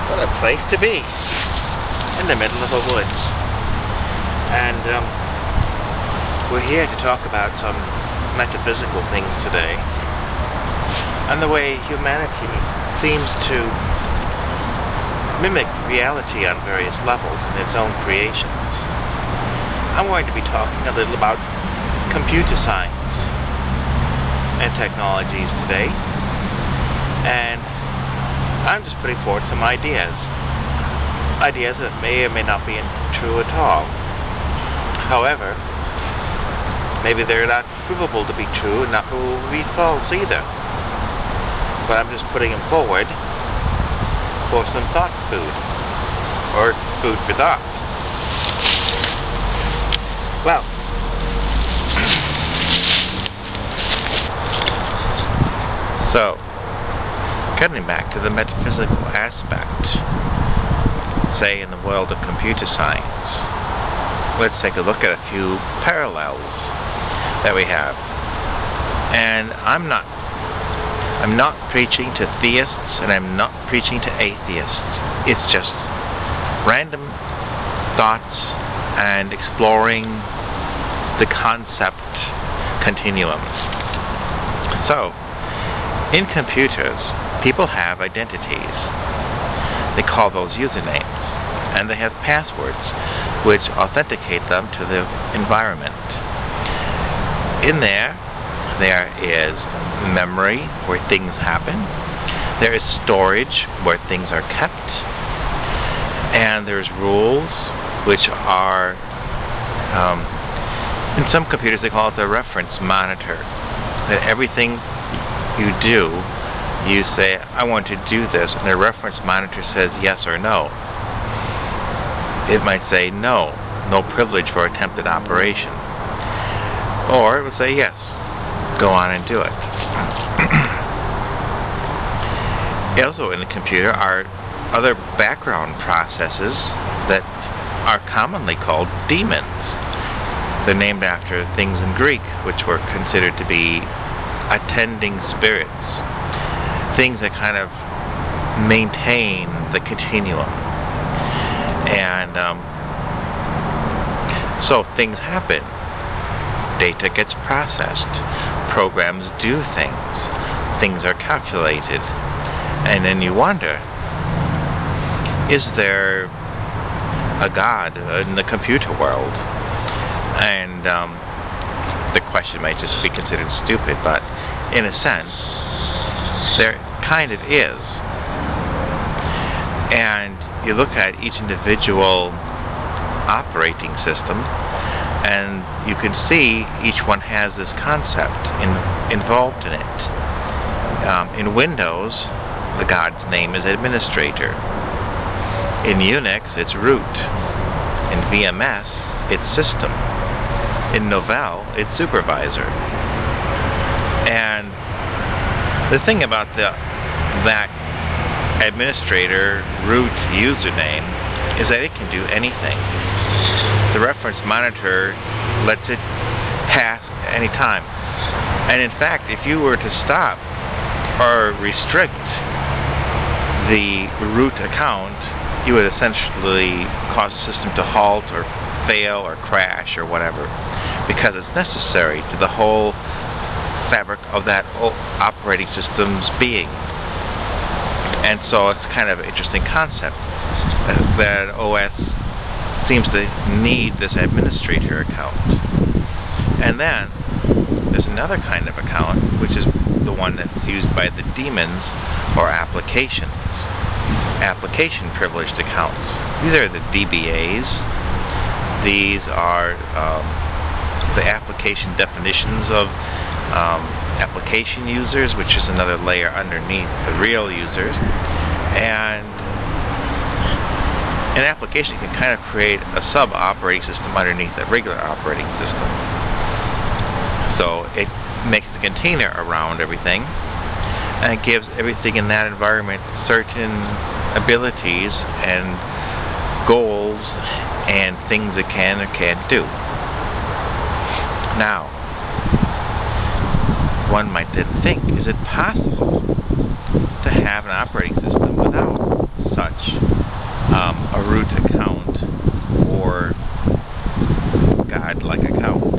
What a place to be, in the middle of the woods. And we're here to talk about some metaphysical things today, and the way humanity seems to mimic reality on various levels in its own creations. I'm going to be talking a little about computer science and technologies today, and I'm just putting forth some ideas that may or may not be true at all. However, maybe they're not provable to be true and not provable to be false either. But I'm just putting them forward for some thought food, or food for thought. Well, so, getting back to the metaphysical aspect, say in the world of computer science, let's take a look at a few parallels that we have. And I'm not preaching to theists, and I'm not preaching to atheists. It's just random thoughts and exploring the concept continuums. So, in computers, people have identities. They call those usernames, and they have passwords which authenticate them to the environment. In there is memory, where things happen. There is storage, where things are kept. And there's rules, which are, in some computers they call it the reference monitor. That everything you do, you say, I want to do this, and the reference monitor says yes or no. It might say no privilege for attempted operation. Or it would say yes, go on and do it. Also in the computer are other background processes that are commonly called demons. They're named after things in Greek which were considered to be attending spirits, things that kind of maintain the continuum. And so things happen. Data gets processed. Programs do things. Things are calculated. And then you wonder, is there a God in the computer world? And the question might just be considered stupid, but in a sense, there kind of is. And you look at each individual operating system, and you can see each one has this concept involved in it. In Windows, the God's name is administrator. In Unix, it's root. In VMS, it's system. In Novell, it's supervisor. And the thing about that administrator root username is that it can do anything. The reference monitor lets it pass any time. And in fact, if you were to stop or restrict the root account, you would essentially cause the system to halt or fail or crash or whatever, because it's necessary to the whole fabric of that operating system's being. And so it's kind of an interesting concept that OS seems to need this administrator account. And then there's another kind of account, which is the one that's used by the demons or applications. Application privileged accounts. These are the DBAs. These are the application definitions of application users, which is another layer underneath the real users. And an application can kind of create a sub-operating system underneath a regular operating system. So it makes the container around everything, and it gives everything in that environment certain abilities and goals and things it can or can't do. Now, one might then think, is it possible to have an operating system without such a root account or God-like account?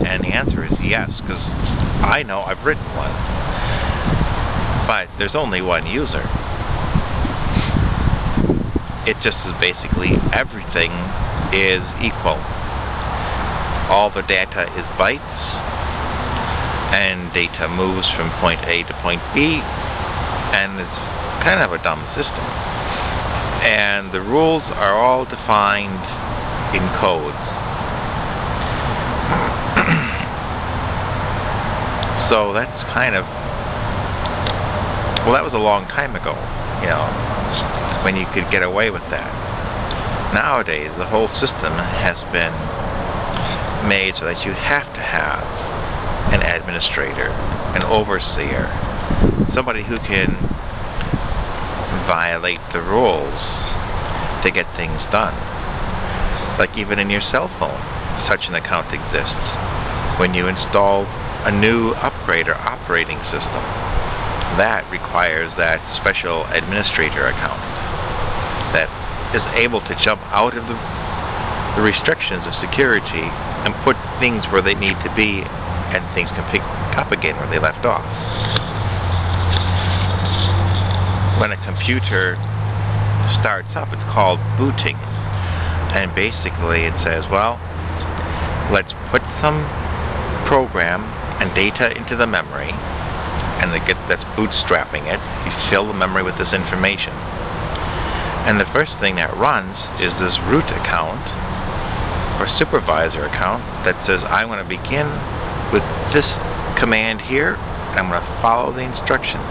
And the answer is yes, because I know I've written one. But there's only one user. It just is basically everything is equal. All the data is bytes, and data moves from point A to point B, and it's kind of a dumb system. And the rules are all defined in codes. So that's kind of, well, that was a long time ago, you know, when you could get away with that. Nowadays, the whole system has been made so that you have to have an administrator, an overseer, somebody who can violate the rules to get things done. Like even in your cell phone, such an account exists. When you install a new upgrade or operating system, that requires that special administrator account that is able to jump out of the restrictions of security and put things where they need to be, and things can pick up again where they left off. When a computer starts up, it's called booting, and basically it says, well, let's put some program and data into the memory, and that's bootstrapping it. You fill the memory with this information, and the first thing that runs is this root account or supervisor account that says, I'm going to begin with this command here, and I'm going to follow the instructions.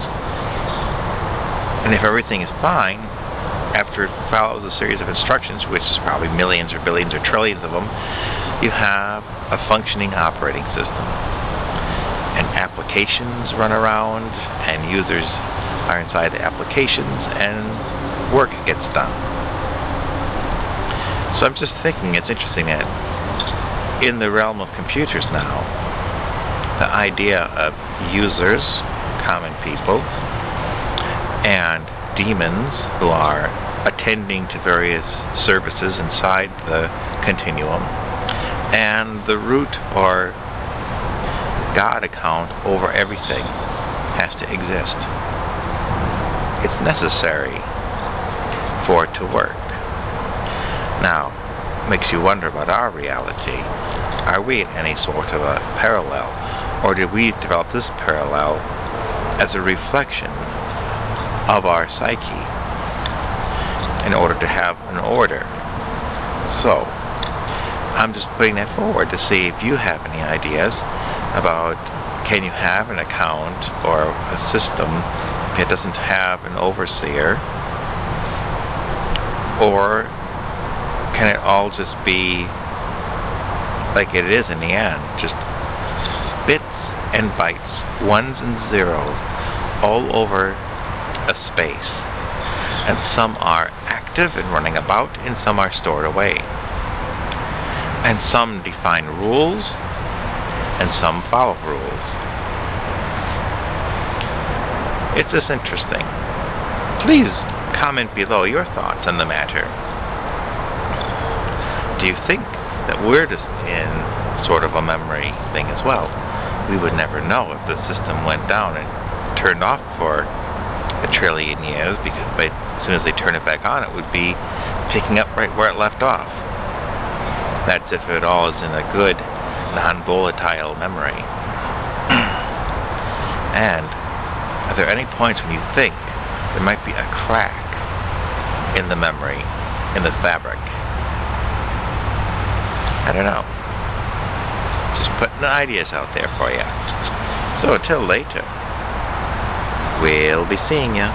And if everything is fine, after it follows a series of instructions, which is probably millions or billions or trillions of them, you have a functioning operating system. And applications run around, and users are inside the applications, and work gets done. So I'm just thinking it's interesting that in the realm of computers now, the idea of users, common people, and demons who are attending to various services inside the continuum, and the root or God account over everything has to exist. It's necessary for it to work. Now, makes you wonder about our reality. Are we at any sort of a parallel, or did we develop this parallel as a reflection of our psyche in order to have an order? So, I'm just putting that forward to see if you have any ideas about, can you have an account or a system if it doesn't have an overseer, or can it all just be like it is in the end, just bits and bytes, ones and zeros, all over a space, and some are active and running about, and some are stored away, and some define rules, and some follow rules. It's just interesting. Please comment below your thoughts on the matter. Do you think that we're just in sort of a memory thing as well? We would never know if the system went down and turned off for a trillion years, because as soon as they turn it back on, it would be picking up right where it left off. That's if it all is in a good, non-volatile memory. And are there any points when you think there might be a crack in the memory, in the fabric? I don't know. Just putting ideas out there for you. So until later, we'll be seeing you.